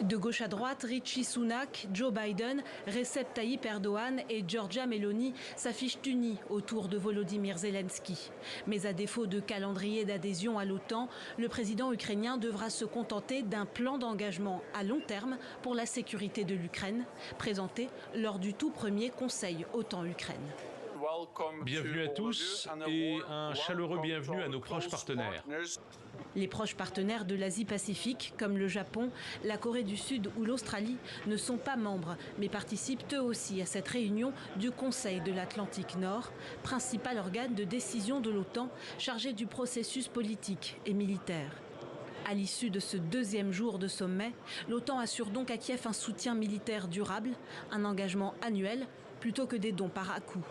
De gauche à droite, Rishi Sunak, Joe Biden, Recep Tayyip Erdogan et Giorgia Meloni s'affichent unis autour de Volodymyr Zelensky. Mais à défaut de calendrier d'adhésion à l'OTAN, le président ukrainien devra se contenter d'un plan d'engagement à long terme pour la sécurité de l'Ukraine, présenté lors du tout premier Conseil OTAN-Ukraine. Bienvenue à tous et un chaleureux bienvenue à nos proches partenaires. Les proches partenaires de l'Asie-Pacifique, comme le Japon, la Corée du Sud ou l'Australie, ne sont pas membres, mais participent eux aussi à cette réunion du Conseil de l'Atlantique Nord, principal organe de décision de l'OTAN chargé du processus politique et militaire. À l'issue de ce deuxième jour de sommet, l'OTAN assure donc à Kiev un soutien militaire durable, un engagement annuel, plutôt que des dons par à-coups.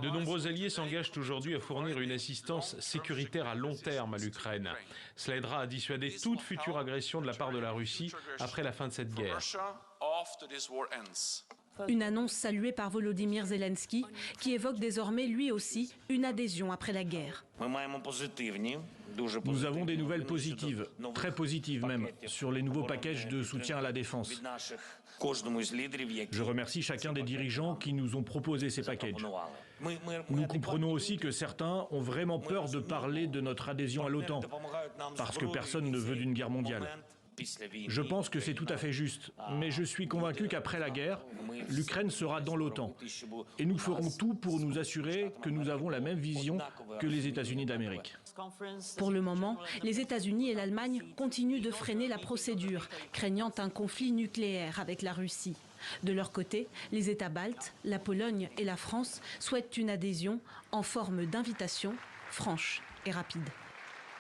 De nombreux alliés s'engagent aujourd'hui à fournir une assistance sécuritaire à long terme à l'Ukraine. Cela aidera à dissuader toute future agression de la part de la Russie après la fin de cette guerre. Une annonce saluée par Volodymyr Zelensky, qui évoque désormais lui aussi une adhésion après la guerre. Nous avons des nouvelles positives, très positives même, sur les nouveaux packages de soutien à la défense. Je remercie chacun des dirigeants qui nous ont proposé ces packages. Nous comprenons aussi que certains ont vraiment peur de parler de notre adhésion à l'OTAN, parce que personne ne veut d'une guerre mondiale. Je pense que c'est tout à fait juste, mais je suis convaincu qu'après la guerre, l'Ukraine sera dans l'OTAN. Et nous ferons tout pour nous assurer que nous avons la même vision que les États-Unis d'Amérique. Pour le moment, les États-Unis et l'Allemagne continuent de freiner la procédure, craignant un conflit nucléaire avec la Russie. De leur côté, les États baltes, la Pologne et la France souhaitent une adhésion en forme d'invitation franche et rapide.